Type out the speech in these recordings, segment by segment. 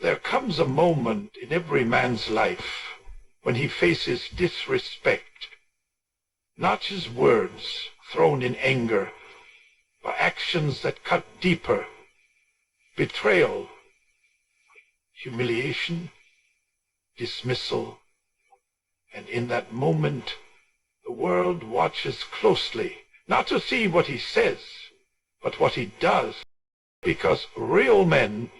There comes a moment in every man's life when he faces disrespect, not just words thrown in anger, but actions that cut deeper, betrayal, humiliation, dismissal, and in that moment the world watches closely, not to see what he says, but what he does, because real men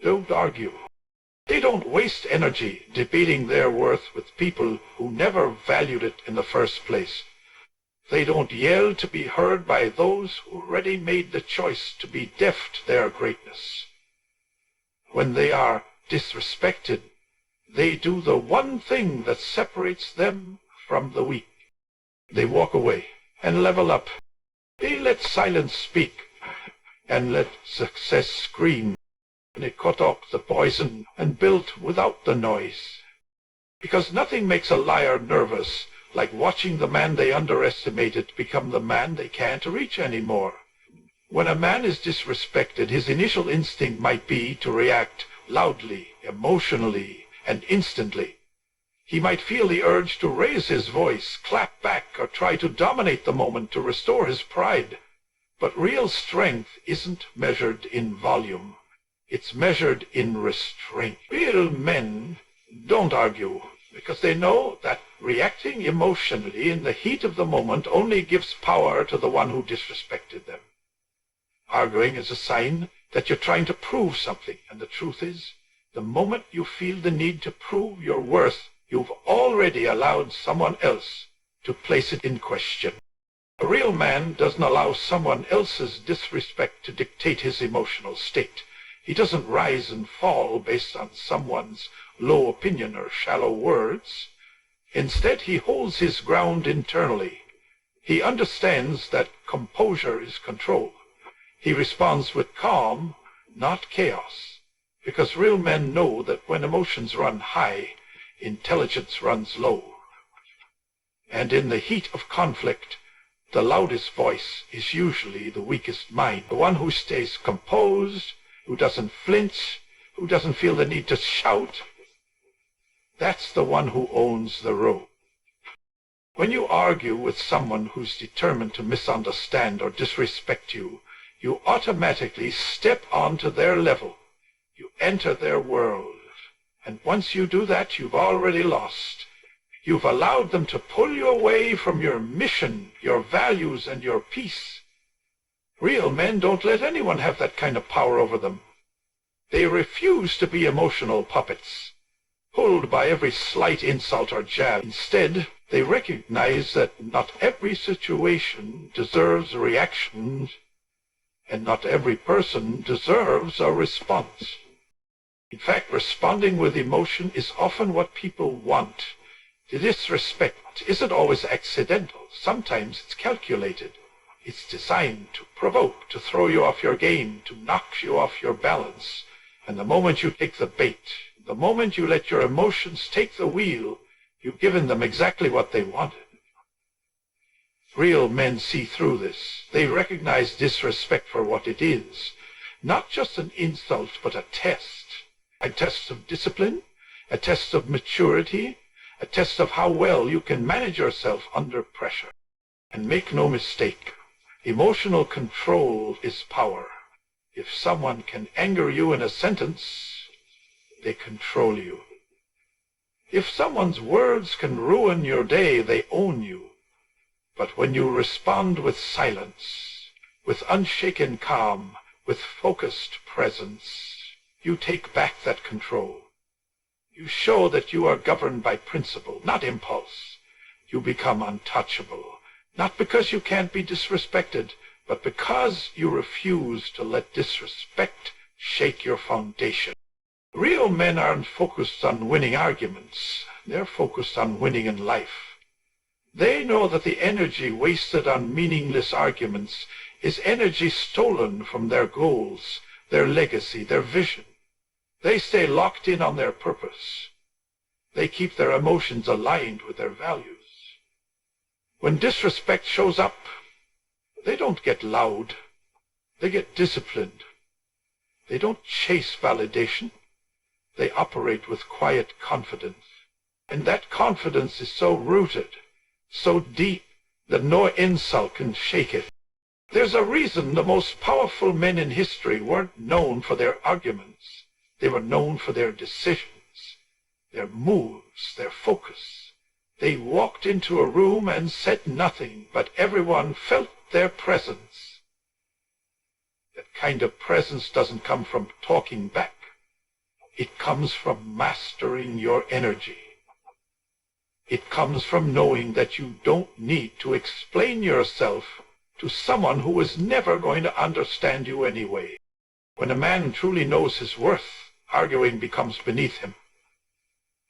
don't argue. They don't waste energy debating their worth with people who never valued it in the first place. They don't yell to be heard by those who already made the choice to be deaf to their greatness. When they are disrespected, they do the one thing that separates them from the weak. They walk away and level up. They let silence speak and let success scream. They cut off the poison and built without the noise. Because nothing makes a liar nervous like watching the man they underestimated become the man they can't reach anymore. When a man is disrespected, his initial instinct might be to react loudly, emotionally, and instantly. He might feel the urge to raise his voice, clap back, or try to dominate the moment to restore his pride. But real strength isn't measured in volume. It's measured in restraint. Real men don't argue because they know that reacting emotionally in the heat of the moment only gives power to the one who disrespected them. Arguing is a sign that you're trying to prove something, and the truth is, the moment you feel the need to prove your worth, you've already allowed someone else to place it in question. A real man doesn't allow someone else's disrespect to dictate his emotional state. He doesn't rise and fall based on someone's low opinion or shallow words. Instead, he holds his ground internally. He understands that composure is control. He responds with calm, not chaos, because real men know that when emotions run high, intelligence runs low. And in the heat of conflict, the loudest voice is usually the weakest mind, the one who stays composed, who doesn't flinch, who doesn't feel the need to shout. That's the one who owns the road. When you argue with someone who's determined to misunderstand or disrespect you, you automatically step onto their level. You enter their world. And once you do that, you've already lost. You've allowed them to pull you away from your mission, your values, and your peace. Real men don't let anyone have that kind of power over them. They refuse to be emotional puppets, pulled by every slight insult or jab. Instead, they recognize that not every situation deserves a reaction, and not every person deserves a response. In fact, responding with emotion is often what people want. The disrespect isn't always accidental. Sometimes it's calculated. It's designed to provoke, to throw you off your game, to knock you off your balance. And the moment you take the bait, the moment you let your emotions take the wheel, you've given them exactly what they wanted. Real men see through this. They recognize disrespect for what it is. Not just an insult, but a test. A test of discipline, a test of maturity, a test of how well you can manage yourself under pressure. And make no mistake, emotional control is power. If someone can anger you in a sentence, they control you. If someone's words can ruin your day, they own you. But when you respond with silence, with unshaken calm, with focused presence, you take back that control. You show that you are governed by principle, not impulse. You become untouchable, not because you can't be disrespected, but because you refuse to let disrespect shake your foundation. Real men aren't focused on winning arguments. They're focused on winning in life. They know that the energy wasted on meaningless arguments is energy stolen from their goals, their legacy, their vision. They stay locked in on their purpose. They keep their emotions aligned with their values. When disrespect shows up, they don't get loud. They get disciplined. They don't chase validation. They operate with quiet confidence. And that confidence is so rooted, so deep, that no insult can shake it. There's a reason the most powerful men in history weren't known for their arguments. They were known for their decisions, their moves, their focus. They walked into a room and said nothing, but everyone felt their presence. That kind of presence doesn't come from talking back. It comes from mastering your energy. It comes from knowing that you don't need to explain yourself to someone who is never going to understand you anyway. When a man truly knows his worth, arguing becomes beneath him.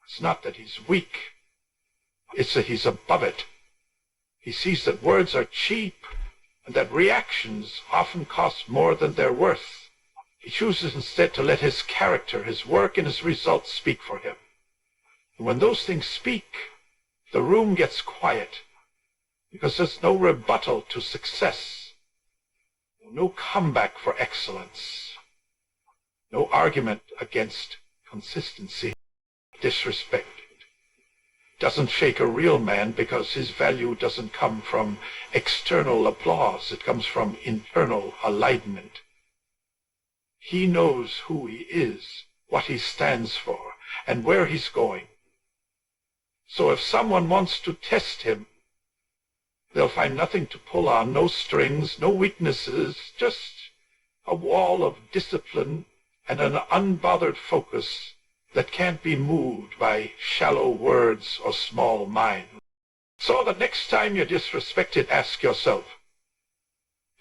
It's not that he's weak. It's that he's above it. He sees that words are cheap and that reactions often cost more than they're worth. He chooses instead to let his character, his work, and his results speak for him. And when those things speak, the room gets quiet, because there's no rebuttal to success, no comeback for excellence, no argument against consistency. Disrespect doesn't shake a real man because his value doesn't come from external applause. It comes from internal alignment. He knows who he is, what he stands for, and where he's going. So if someone wants to test him, they'll find nothing to pull on, no strings, no weaknesses, just a wall of discipline and an unbothered focus that can't be moved by shallow words or small mind. So the next time you're disrespected, ask yourself,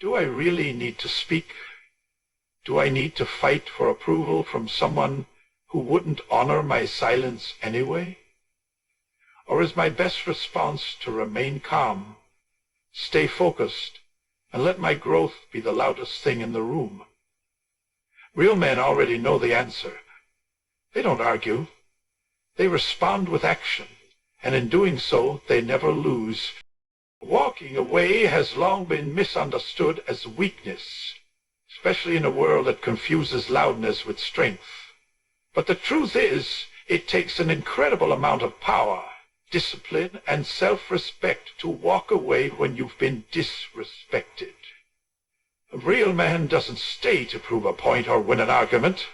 do I really need to speak? Do I need to fight for approval from someone who wouldn't honor my silence anyway? Or is my best response to remain calm, stay focused, and let my growth be the loudest thing in the room? Real men already know the answer. They don't argue. They respond with action, and in doing so, they never lose. Walking away has long been misunderstood as weakness, especially in a world that confuses loudness with strength. But the truth is, it takes an incredible amount of power, discipline, and self-respect to walk away when you've been disrespected. A real man doesn't stay to prove a point or win an argument.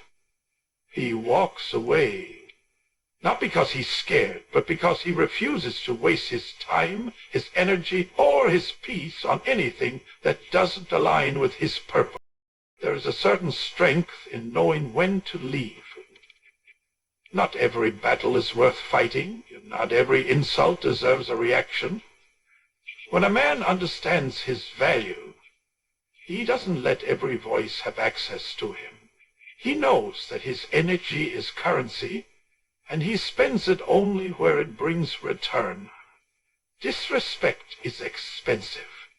He walks away, not because he's scared, but because he refuses to waste his time, his energy, or his peace on anything that doesn't align with his purpose. There is a certain strength in knowing when to leave. Not every battle is worth fighting. Not every insult deserves a reaction. When a man understands his value, he doesn't let every voice have access to him. He knows that his energy is currency, and he spends it only where it brings return. Disrespect is expensive.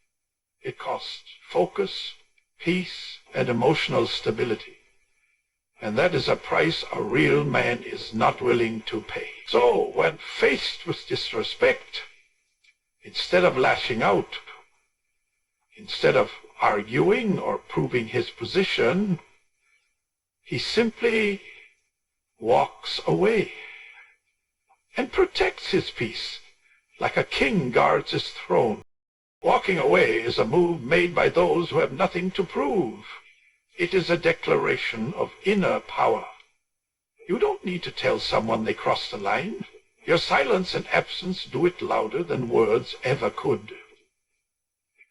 It costs focus, peace, and emotional stability. And that is a price a real man is not willing to pay. So, when faced with disrespect, instead of lashing out, instead of arguing or proving his position, he simply walks away and protects his peace like a king guards his throne. Walking away is a move made by those who have nothing to prove. It is a declaration of inner power. You don't need to tell someone they crossed the line. Your silence and absence do it louder than words ever could.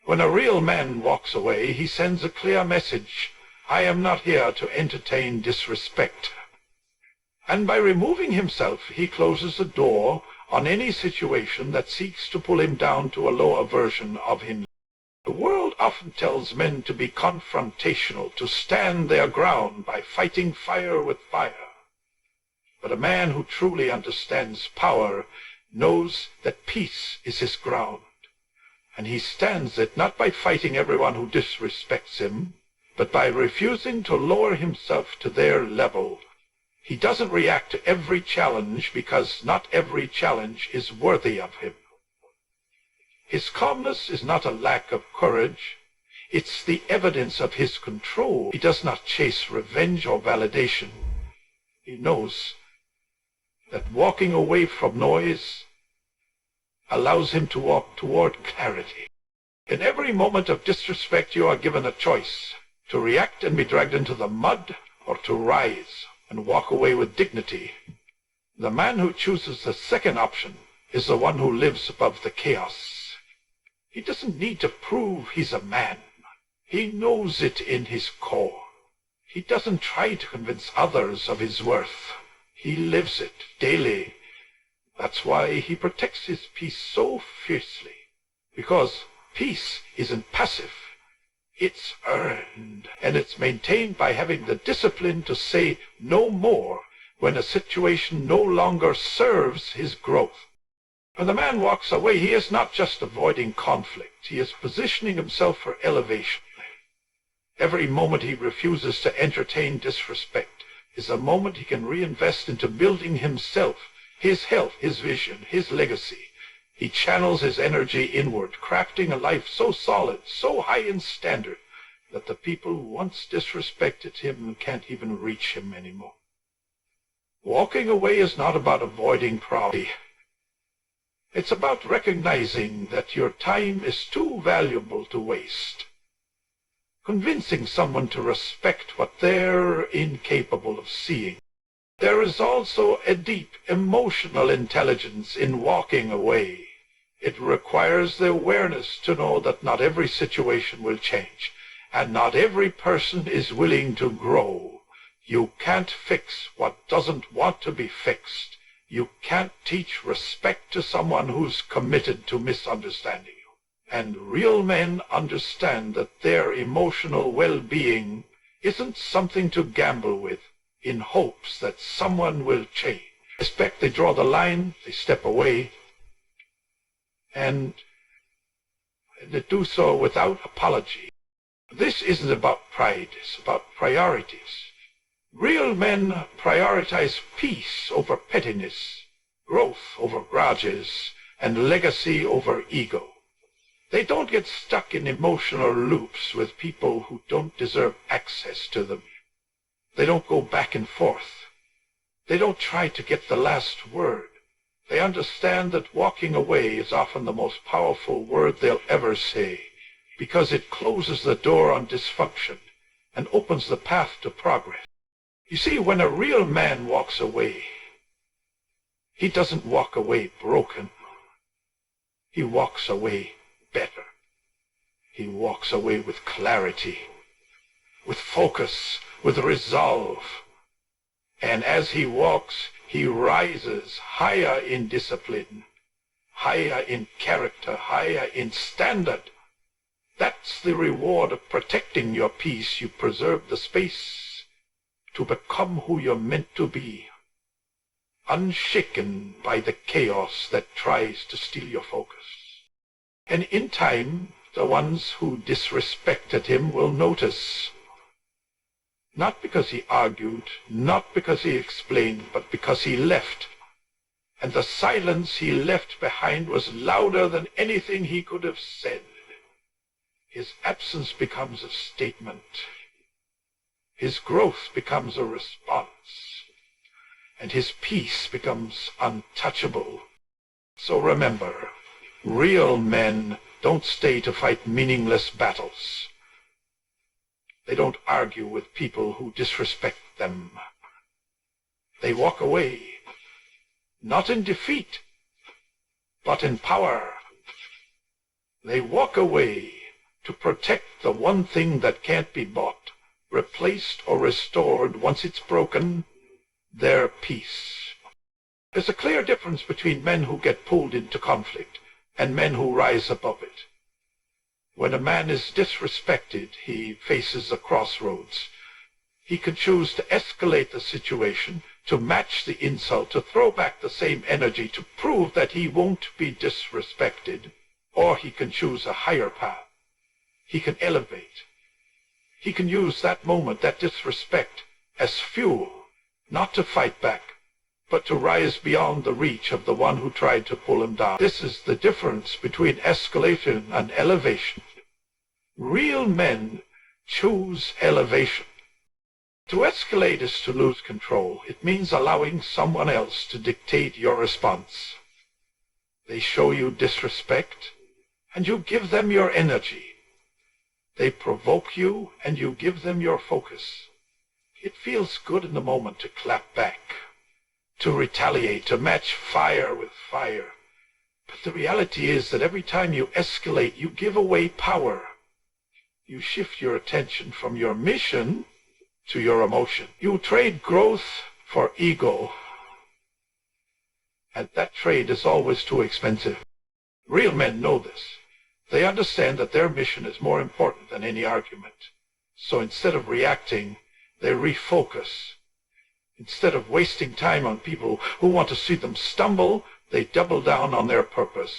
When a real man walks away, he sends a clear message. I am not here to entertain disrespect. And by removing himself, he closes the door on any situation that seeks to pull him down to a lower version of him. The world often tells men to be confrontational, to stand their ground by fighting fire with fire. But a man who truly understands power knows that peace is his ground, and he stands it not by fighting everyone who disrespects him, but by refusing to lower himself to their level. He doesn't react to every challenge because not every challenge is worthy of him. His calmness is not a lack of courage. It's the evidence of his control. He does not chase revenge or validation. He knows that walking away from noise allows him to walk toward clarity. In every moment of disrespect, you are given a choice: to react and be dragged into the mud, or to rise and walk away with dignity. The man who chooses the second option is the one who lives above the chaos. He doesn't need to prove he's a man. He knows it in his core. He doesn't try to convince others of his worth. He lives it daily. That's why he protects his peace so fiercely. Because peace isn't passive. It's earned, and it's maintained by having the discipline to say no more when a situation no longer serves his growth. When the man walks away, he is not just avoiding conflict. He is positioning himself for elevation. Every moment he refuses to entertain disrespect is a moment he can reinvest into building himself, his health, his vision, his legacy. He channels his energy inward, crafting a life so solid, so high in standard, that the people who once disrespected him can't even reach him anymore. Walking away is not about avoiding problems. It's about recognizing that your time is too valuable to waste. Convincing someone to respect what they're incapable of seeing. There is also a deep emotional intelligence in walking away. It requires the awareness to know that not every situation will change, and not every person is willing to grow. You can't fix what doesn't want to be fixed. You can't teach respect to someone who's committed to misunderstanding you. And real men understand that their emotional well-being isn't something to gamble with in hopes that someone will change. Respect, they draw the line, they step away, and they do so without apology. This isn't about pride, it's about priorities. Real men prioritize peace over pettiness, growth over grudges, and legacy over ego. They don't get stuck in emotional loops with people who don't deserve access to them. They don't go back and forth. They don't try to get the last word. They understand that walking away is often the most powerful word they'll ever say, because it closes the door on dysfunction and opens the path to progress. You see, when a real man walks away, he doesn't walk away broken. He walks away better. He walks away with clarity, with focus, with resolve. And as he walks, he rises higher in discipline, higher in character, higher in standard. That's the reward of protecting your peace. You preserve the space to become who you're meant to be, unshaken by the chaos that tries to steal your focus. And in time, the ones who disrespected him will notice, not because he argued, not because he explained, but because he left. And the silence he left behind was louder than anything he could have said. His absence becomes a statement. His growth becomes a response, and his peace becomes untouchable. So remember, real men don't stay to fight meaningless battles. They don't argue with people who disrespect them. They walk away, not in defeat, but in power. They walk away to protect the one thing that can't be bought, replaced or restored once it's broken, their peace. There's a clear difference between men who get pulled into conflict and men who rise above it. When a man is disrespected, he faces a crossroads. He can choose to escalate the situation, to match the insult, to throw back the same energy, to prove that he won't be disrespected, or he can choose a higher path. He can elevate. He can use that moment, that disrespect, as fuel, not to fight back, but to rise beyond the reach of the one who tried to pull him down. This is the difference between escalation and elevation. Real men choose elevation. To escalate is to lose control. It means allowing someone else to dictate your response. They show you disrespect, and you give them your energy. They provoke you, and you give them your focus. It feels good in the moment to clap back, to retaliate, to match fire with fire. But the reality is that every time you escalate, you give away power. You shift your attention from your mission to your emotion. You trade growth for ego, and that trade is always too expensive. Real men know this. They understand that their mission is more important than any argument. So instead of reacting, they refocus. Instead of wasting time on people who want to see them stumble, they double down on their purpose.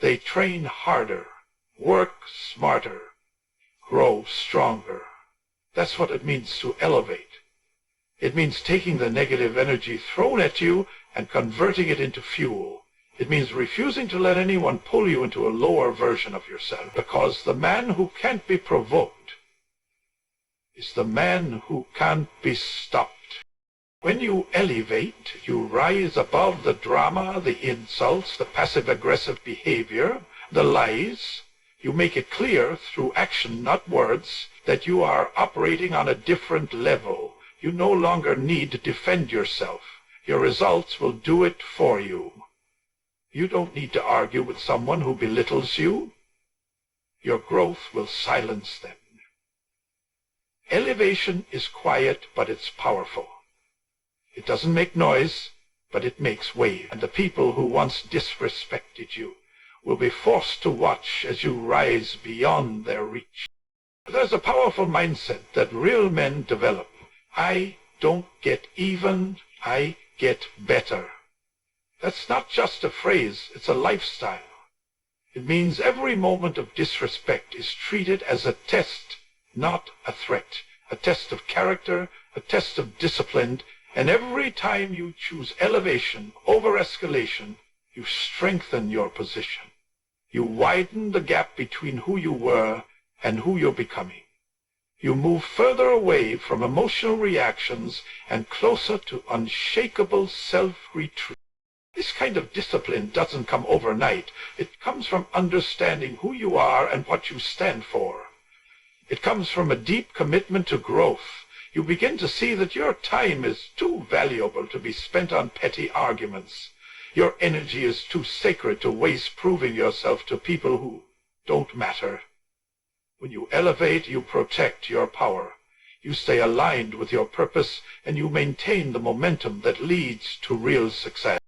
They train harder, work smarter, grow stronger. That's what it means to elevate. It means taking the negative energy thrown at you and converting it into fuel. It means refusing to let anyone pull you into a lower version of yourself, because the man who can't be provoked is the man who can't be stopped. When you elevate, you rise above the drama, the insults, the passive-aggressive behavior, the lies. You make it clear through action, not words, that you are operating on a different level. You no longer need to defend yourself. Your results will do it for you. You don't need to argue with someone who belittles you. Your growth will silence them. Elevation is quiet, but it's powerful. It doesn't make noise, but it makes waves. And the people who once disrespected you will be forced to watch as you rise beyond their reach. There's a powerful mindset that real men develop. I don't get even, I get better. That's not just a phrase, it's a lifestyle. It means every moment of disrespect is treated as a test, not a threat. A test of character, a test of discipline, and every time you choose elevation over escalation, you strengthen your position. You widen the gap between who you were and who you're becoming. You move further away from emotional reactions and closer to unshakable self-retreat. This kind of discipline doesn't come overnight. It comes from understanding who you are and what you stand for. It comes from a deep commitment to growth. You begin to see that your time is too valuable to be spent on petty arguments. Your energy is too sacred to waste proving yourself to people who don't matter. When you elevate, you protect your power. You stay aligned with your purpose, and you maintain the momentum that leads to real success.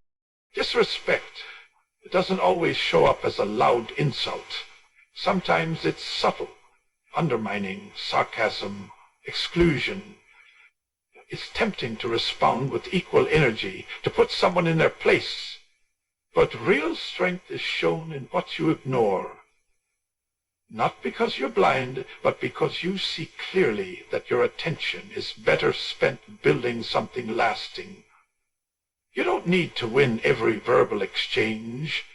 Disrespect, it doesn't always show up as a loud insult. Sometimes it's subtle, undermining, sarcasm, exclusion. It's tempting to respond with equal energy, to put someone in their place. But real strength is shown in what you ignore. Not because you're blind, but because you see clearly that your attention is better spent building something lasting. You don't need to win every verbal exchange.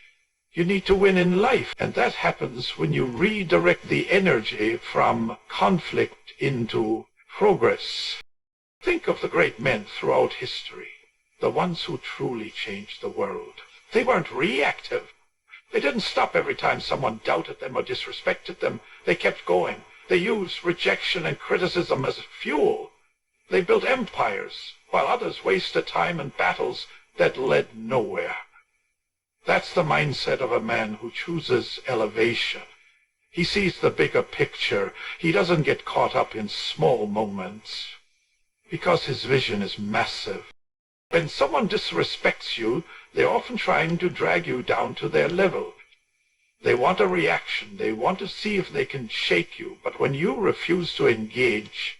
You need to win in life, and that happens when you redirect the energy from conflict into progress. Think of the great men throughout history, the ones who truly changed the world. They weren't reactive. They didn't stop every time someone doubted them or disrespected them. They kept going. They used rejection and criticism as fuel. They built empires, while others wasted time in battles that led nowhere. That's the mindset of a man who chooses elevation. He sees the bigger picture. He doesn't get caught up in small moments, because his vision is massive. When someone disrespects you, they're often trying to drag you down to their level. They want a reaction. They want to see if they can shake you. But when you refuse to engage,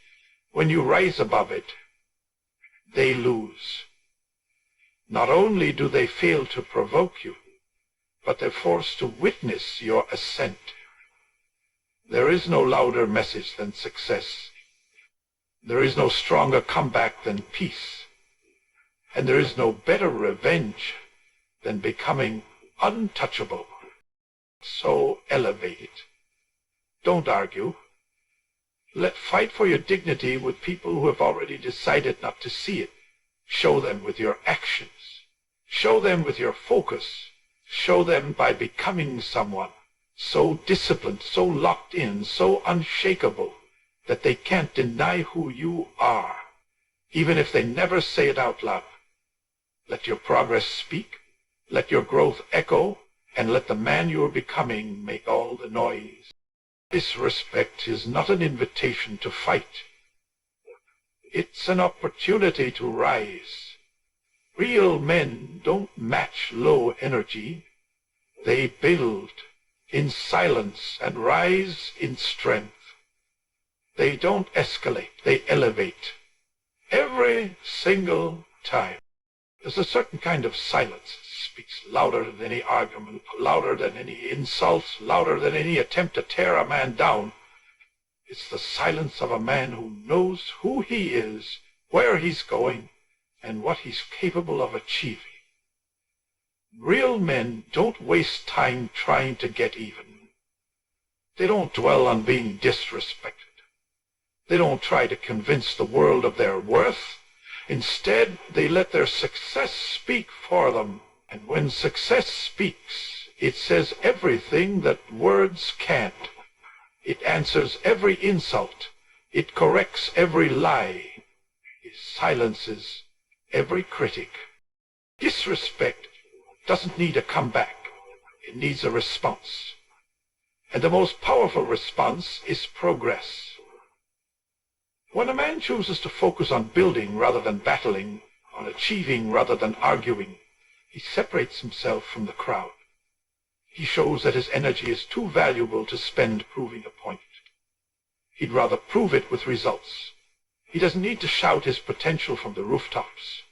when you rise above it, they lose. Not only do they fail to provoke you, but they're forced to witness your ascent. There is no louder message than success. There is no stronger comeback than peace. And there is no better revenge than becoming untouchable. So elevate it. Don't argue. Fight for your dignity with people who have already decided not to see it. Show them with your actions. Show them with your focus. Show them by becoming someone so disciplined, so locked in, so unshakable that they can't deny who you are, even if they never say it out loud. Let your progress speak, let your growth echo, and let the man you are becoming make all the noise. Disrespect is not an invitation to fight. It's an opportunity to rise. Real men don't match low energy. They build in silence and rise in strength. They don't escalate, they elevate. Every single time. There's a certain kind of silence that speaks louder than any argument, louder than any insults, louder than any attempt to tear a man down. It's the silence of a man who knows who he is, where he's going, and what he's capable of achieving. Real men don't waste time trying to get even. They don't dwell on being disrespected. They don't try to convince the world of their worth. Instead, they let their success speak for them. And when success speaks, it says everything that words can't. It answers every insult. It corrects every lie. It silences every critic. Disrespect doesn't need a comeback. It needs a response. And the most powerful response is progress. When a man chooses to focus on building rather than battling, on achieving rather than arguing, he separates himself from the crowd. He shows that his energy is too valuable to spend proving a point. He'd rather prove it with results. He doesn't need to shout his potential from the rooftops.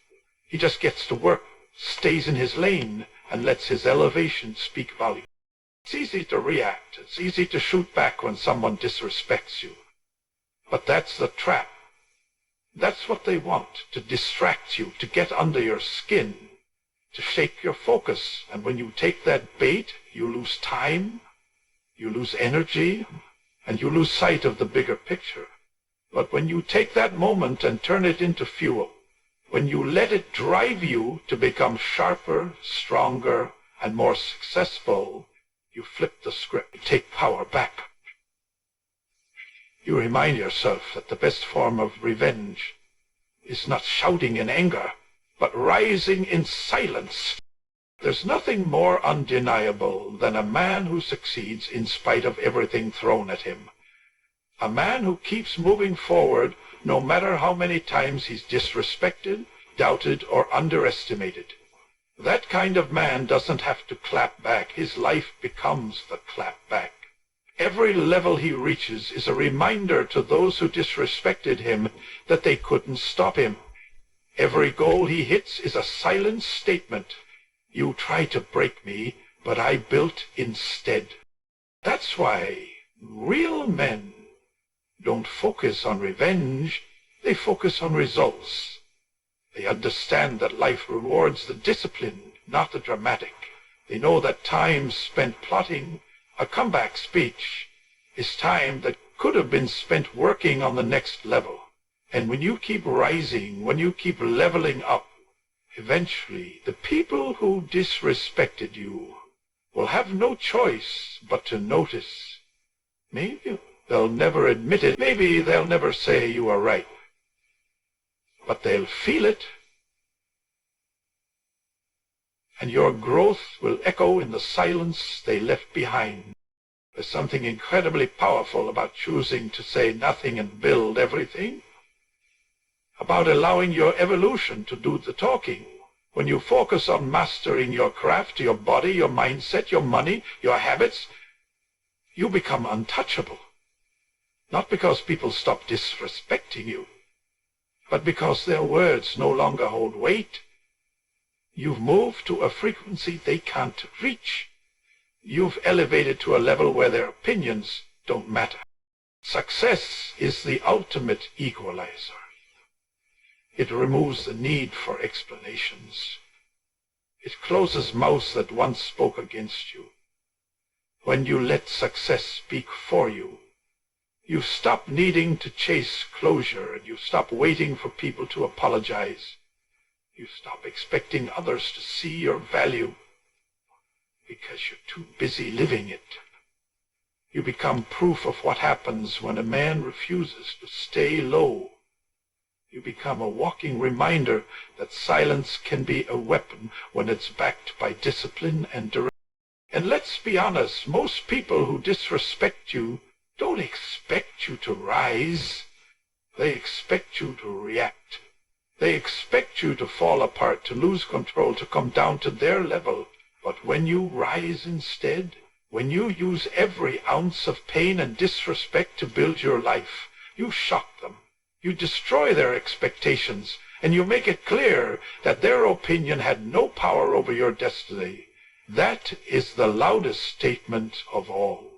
He just gets to work, stays in his lane, and lets his elevation speak volumes. It's easy to react. It's easy to shoot back when someone disrespects you. But that's the trap. That's what they want, to distract you, to get under your skin, to shake your focus. And when you take that bait, you lose time, you lose energy, and you lose sight of the bigger picture. But when you take that moment and turn it into fuel, when you let it drive you to become sharper, stronger, and more successful, you flip the script, you take power back. You remind yourself that the best form of revenge is not shouting in anger, but rising in silence. There's nothing more undeniable than a man who succeeds in spite of everything thrown at him. A man who keeps moving forward no matter how many times he's disrespected, doubted, or underestimated. That kind of man doesn't have to clap back. His life becomes the clap back. Every level he reaches is a reminder to those who disrespected him that they couldn't stop him. Every goal he hits is a silent statement. You try to break me, but I built instead. That's why real men don't focus on revenge. They focus on results. They understand that life rewards the disciplined, not the dramatic. They know that time spent plotting a comeback speech is time that could have been spent working on the next level. And when you keep rising, when you keep leveling up, eventually the people who disrespected you will have no choice but to notice. Maybe they'll never admit it. Maybe they'll never say you are right. But they'll feel it. And your growth will echo in the silence they left behind. There's something incredibly powerful about choosing to say nothing and build everything, about allowing your evolution to do the talking. When you focus on mastering your craft, your body, your mindset, your money, your habits, you become untouchable. Not because people stop disrespecting you, but because their words no longer hold weight. You've moved to a frequency they can't reach. You've elevated to a level where their opinions don't matter. Success is the ultimate equalizer. It removes the need for explanations. It closes mouths that once spoke against you. When you let success speak for you, You stop needing to chase closure, and you stop waiting for people to apologize. You stop expecting others to see your value because you're too busy living it. You become proof of what happens when a man refuses to stay low. You become a walking reminder that silence can be a weapon when it's backed by discipline and direction. And let's be honest, most people who disrespect you don't expect you to rise. They expect you to react. They expect you to fall apart, to lose control, to come down to their level. But when you rise instead, when you use every ounce of pain and disrespect to build your life, you shock them. You destroy their expectations, and you make it clear that their opinion had no power over your destiny. That is the loudest statement of all.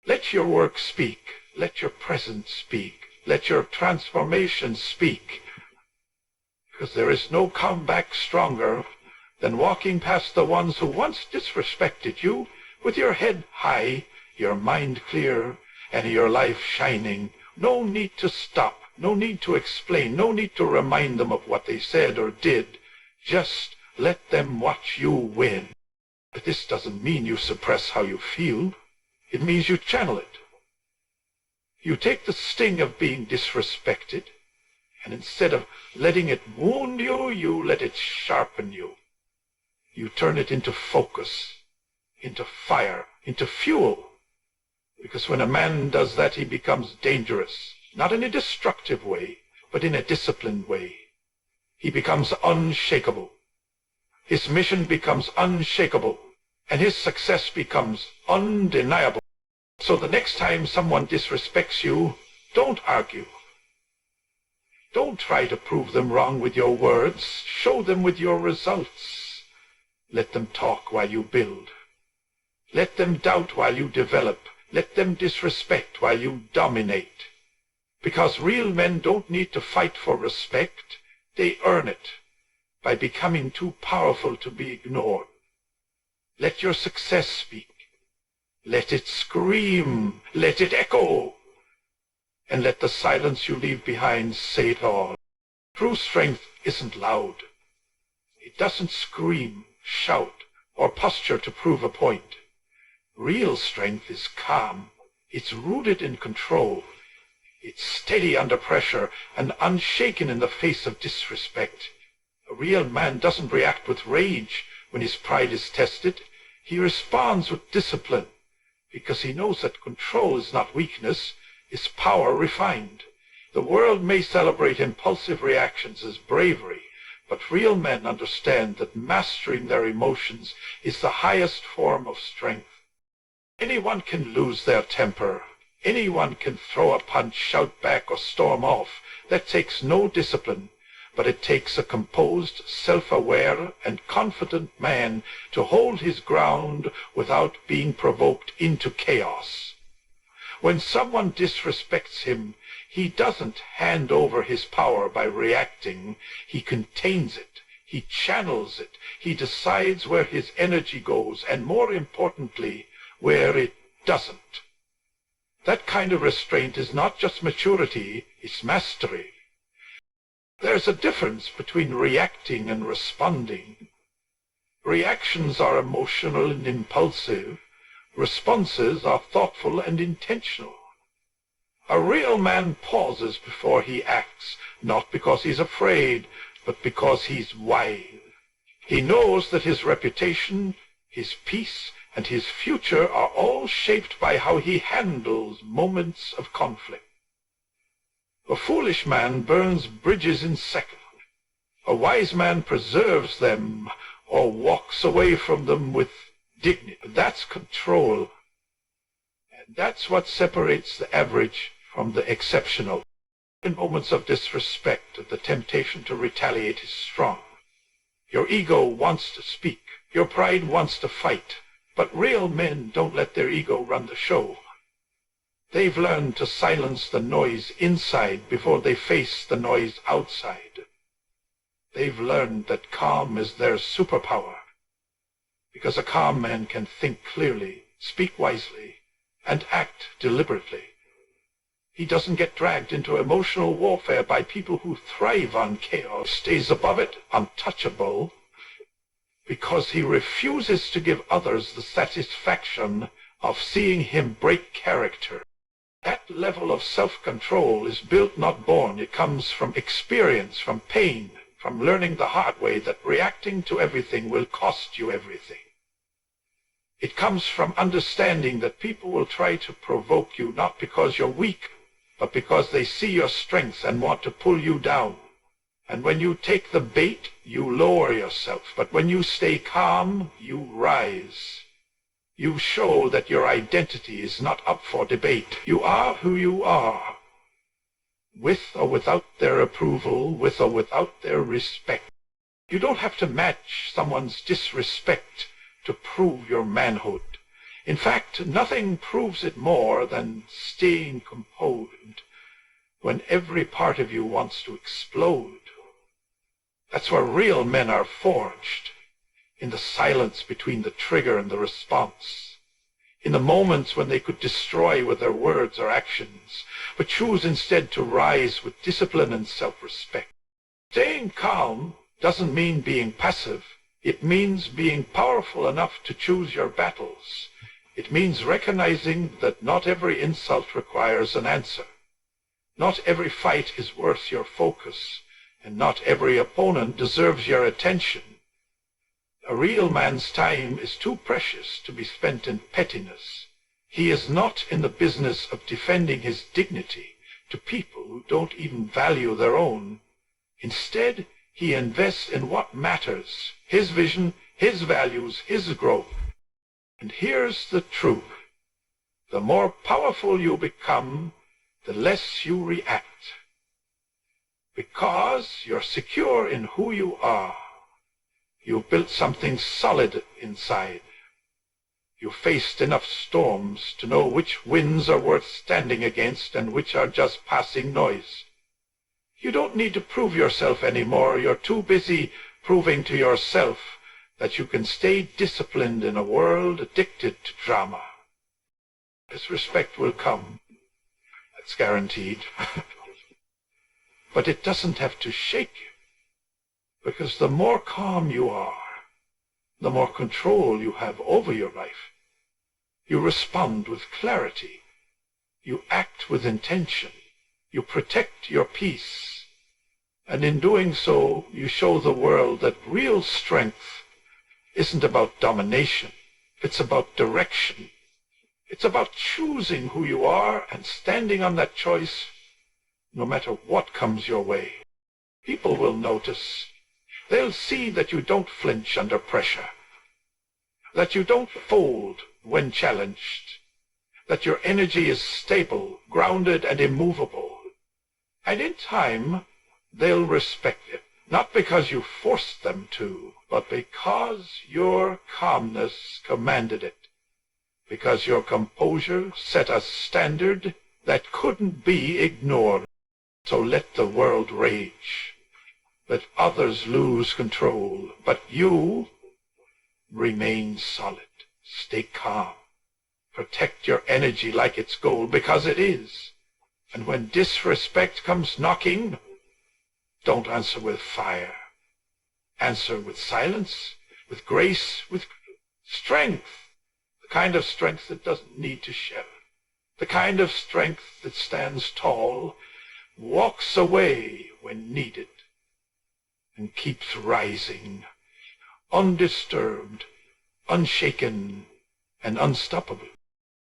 Let your work speak. Let your presence speak. Let your transformation speak. Because there is no comeback stronger than walking past the ones who once disrespected you with your head high, your mind clear, and your life shining. No need to stop. No need to explain. No need to remind them of what they said or did. Just let them watch you win. But this doesn't mean you suppress how you feel. It means you channel it. You take the sting of being disrespected, and instead of letting it wound you, you let it sharpen you. You turn it into focus, into fire, into fuel. Because when a man does that, he becomes dangerous, not in a destructive way, but in a disciplined way. He becomes unshakable. His mission becomes unshakable, and his success becomes undeniable. So the next time someone disrespects you, don't argue. Don't try to prove them wrong with your words. Show them with your results. Let them talk while you build. Let them doubt while you develop. Let them disrespect while you dominate. Because real men don't need to fight for respect. They earn it by becoming too powerful to be ignored. Let your success speak. Let it scream. Let it echo. And let the silence you leave behind say it all. True strength isn't loud. It doesn't scream, shout, or posture to prove a point. Real strength is calm. It's rooted in control. It's steady under pressure and unshaken in the face of disrespect. A real man doesn't react with rage when his pride is tested. He responds with discipline because he knows that control is not weakness, it's power refined. The world may celebrate impulsive reactions as bravery, but real men understand that mastering their emotions is the highest form of strength. Anyone can lose their temper. Anyone can throw a punch, shout back, or storm off. That takes no discipline, but it takes a composed, self-aware, and confident man to hold his ground without being provoked into chaos. When someone disrespects him, he doesn't hand over his power by reacting. He contains it. He channels it. He decides where his energy goes, and more importantly, where it doesn't. That kind of restraint is not just maturity, it's mastery. There's a difference between reacting and responding. Reactions are emotional and impulsive. Responses are thoughtful and intentional. A real man pauses before he acts, not because he's afraid, but because he's wise. He knows that his reputation, his peace, and his future are all shaped by how he handles moments of conflict. A foolish man burns bridges in seconds. A wise man preserves them or walks away from them with dignity. That's control. And that's what separates the average from the exceptional. In moments of disrespect, the temptation to retaliate is strong. Your ego wants to speak. Your pride wants to fight. But real men don't let their ego run the show. They've learned to silence the noise inside before they face the noise outside. They've learned that calm is their superpower, because a calm man can think clearly, speak wisely, and act deliberately. He doesn't get dragged into emotional warfare by people who thrive on chaos, stays above it, untouchable, because he refuses to give others the satisfaction of seeing him break character. That level of self-control is built, not born. It comes from experience, from pain, from learning the hard way that reacting to everything will cost you everything. It comes from understanding that people will try to provoke you not because you're weak, but because they see your strengths and want to pull you down. And when you take the bait, you lower yourself. But when you stay calm, you rise. You show that your identity is not up for debate. You are who you are, with or without their approval, with or without their respect. You don't have to match someone's disrespect to prove your manhood. In fact, nothing proves it more than staying composed when every part of you wants to explode. That's where real men are forged, in the silence between the trigger and the response, in the moments when they could destroy with their words or actions, but choose instead to rise with discipline and self-respect. Staying calm doesn't mean being passive. It means being powerful enough to choose your battles. It means recognizing that not every insult requires an answer. Not every fight is worth your focus, and not every opponent deserves your attention. A real man's time is too precious to be spent in pettiness. He is not in the business of defending his dignity to people who don't even value their own. Instead, he invests in what matters, his vision, his values, his growth. And here's the truth. The more powerful you become, the less you react. Because you're secure in who you are. You've built something solid inside. You've faced enough storms to know which winds are worth standing against and which are just passing noise. You don't need to prove yourself anymore. You're too busy proving to yourself that you can stay disciplined in a world addicted to drama. Disrespect will come. That's guaranteed. But it doesn't have to shake you. Because the more calm you are, the more control you have over your life. You respond with clarity. You act with intention. You protect your peace. And in doing so, you show the world that real strength isn't about domination. It's about direction. It's about choosing who you are and standing on that choice no matter what comes your way. People will notice. They'll see that you don't flinch under pressure, that you don't fold when challenged, that your energy is stable, grounded, and immovable. And in time, they'll respect it, not because you forced them to, but because your calmness commanded it, because your composure set a standard that couldn't be ignored. So let the world rage. Let others lose control, but you remain solid. Stay calm. Protect your energy like it's gold, because it is. And when disrespect comes knocking, don't answer with fire. Answer with silence, with grace, with strength. The kind of strength that doesn't need to shout. The kind of strength that stands tall, walks away when needed, and keeps rising, undisturbed, unshaken, and unstoppable.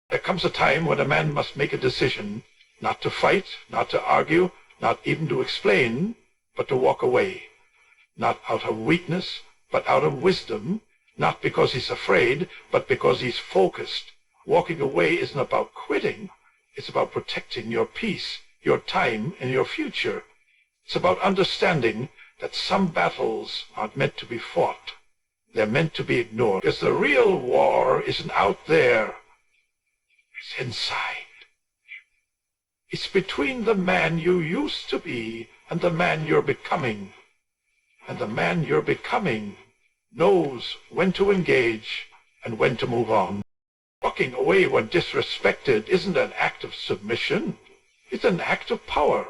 There comes a time when a man must make a decision, not to fight, not to argue, not even to explain, but to walk away. Not out of weakness, but out of wisdom, not because he's afraid, but because he's focused. Walking away isn't about quitting. It's about protecting your peace, your time, and your future. It's about understanding that some battles aren't meant to be fought. They're meant to be ignored. Because the real war isn't out there. It's inside. It's between the man you used to be and the man you're becoming. And the man you're becoming knows when to engage and when to move on. Walking away when disrespected isn't an act of submission. It's an act of power.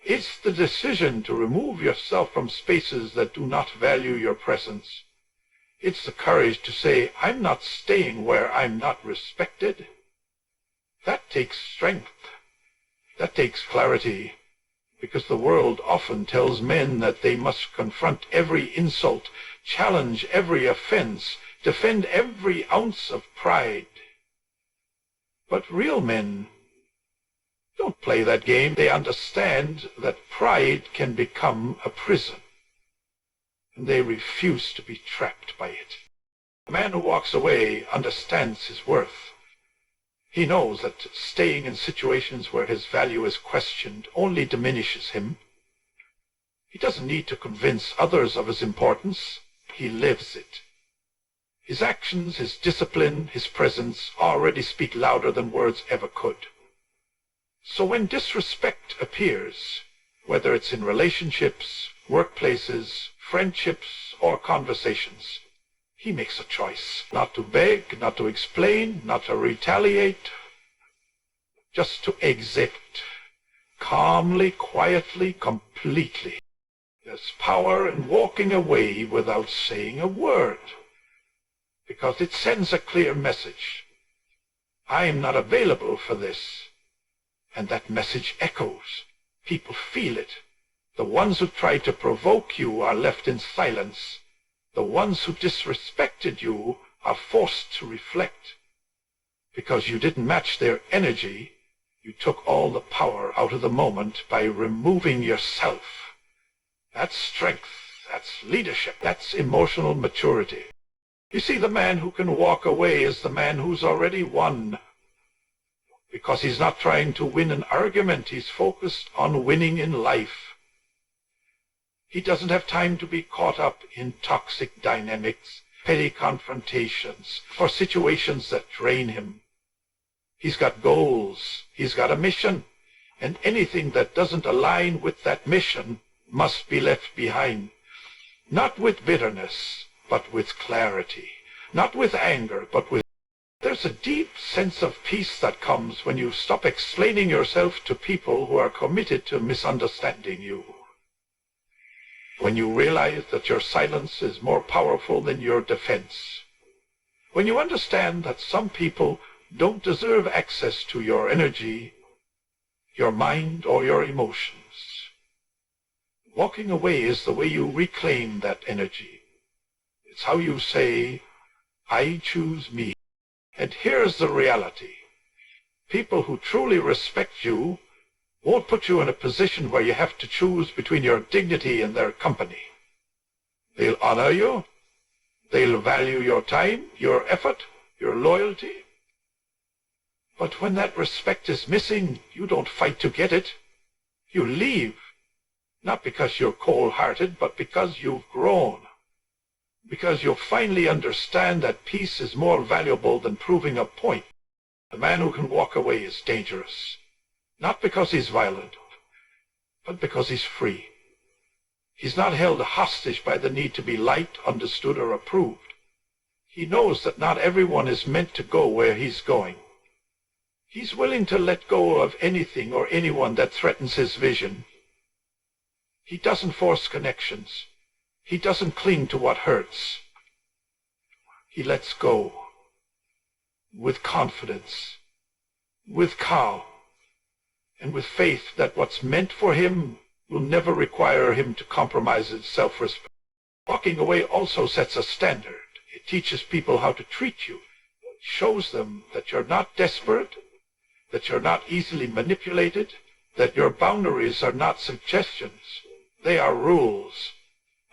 It's the decision to remove yourself from spaces that do not value your presence. It's the courage to say, I'm not staying where I'm not respected. That takes strength. That takes clarity, because the world often tells men that they must confront every insult, challenge every offense, defend every ounce of pride. But real men don't play that game. They understand that pride can become a prison, and they refuse to be trapped by it. A man who walks away understands his worth. He knows that staying in situations where his value is questioned only diminishes him. He doesn't need to convince others of his importance. He lives it. His actions, his discipline, his presence already speak louder than words ever could. So when disrespect appears, whether it's in relationships, workplaces, friendships, or conversations, he makes a choice not to beg, not to explain, not to retaliate, just to exit, calmly, quietly, completely. There's power in walking away without saying a word, because it sends a clear message. I'm not available for this. And that message echoes. People feel it. The ones who try to provoke you are left in silence. The ones who disrespected you are forced to reflect. Because you didn't match their energy, you took all the power out of the moment by removing yourself. That's strength. That's leadership. That's emotional maturity. You see, the man who can walk away is the man who's already won. Because he's not trying to win an argument, he's focused on winning in life. He doesn't have time to be caught up in toxic dynamics, petty confrontations, or situations that drain him. He's got goals, he's got a mission, and anything that doesn't align with that mission must be left behind. Not with bitterness, but with clarity. Not with anger, but with... There's a deep sense of peace that comes when you stop explaining yourself to people who are committed to misunderstanding you. When you realize that your silence is more powerful than your defense. When you understand that some people don't deserve access to your energy, your mind, or your emotions. Walking away is the way you reclaim that energy. It's how you say, I choose me. And here's the reality. People who truly respect you won't put you in a position where you have to choose between your dignity and their company. They'll honor you. They'll value your time, your effort, your loyalty. But when that respect is missing, you don't fight to get it. You leave. Not because you're cold-hearted, but because you've grown. Because you'll finally understand that peace is more valuable than proving a point. The man who can walk away is dangerous. Not because he's violent, but because he's free. He's not held hostage by the need to be liked, understood, or approved. He knows that not everyone is meant to go where he's going. He's willing to let go of anything or anyone that threatens his vision. He doesn't force connections. He doesn't cling to what hurts. He lets go with confidence, with calm, and with faith that what's meant for him will never require him to compromise his self-respect. Walking away also sets a standard. It teaches people how to treat you. It shows them that you're not desperate, that you're not easily manipulated, that your boundaries are not suggestions. They are rules.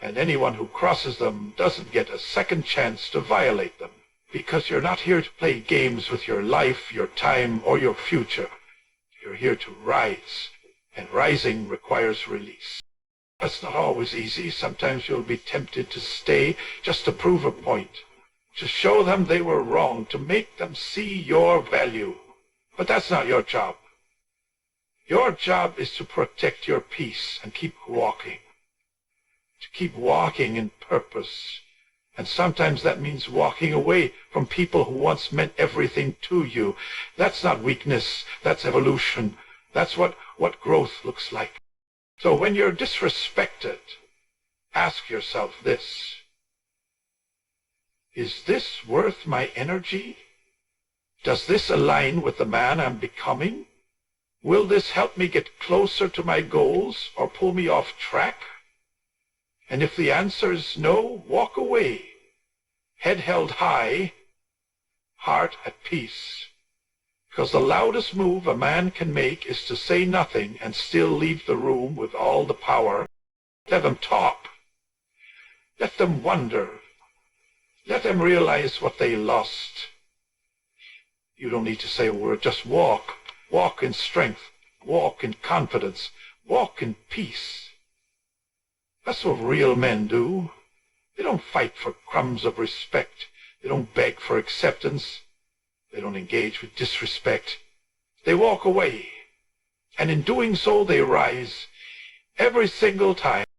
And anyone who crosses them doesn't get a second chance to violate them, because you're not here to play games with your life, your time, or your future. You're here to rise, and rising requires release. That's not always easy. Sometimes you'll be tempted to stay just to prove a point, to show them they were wrong, to make them see your value. But that's not your job. Your job is to protect your peace and keep walking. To keep walking in purpose. And sometimes that means walking away from people who once meant everything to you. That's not weakness, that's evolution. That's what growth looks like. So when you're disrespected, ask yourself this: is this worth my energy? Does this align with the man I'm becoming? Will this help me get closer to my goals or pull me off track? And if the answer is no, walk away, head held high, heart at peace. Because the loudest move a man can make is to say nothing and still leave the room with all the power. Let them talk. Let them wonder. Let them realize what they lost. You don't need to say a word. Just walk. Walk in strength. Walk in confidence. Walk in peace. That's what real men do. They don't fight for crumbs of respect. They don't beg for acceptance. They don't engage with disrespect. They walk away. And in doing so, they rise every single time.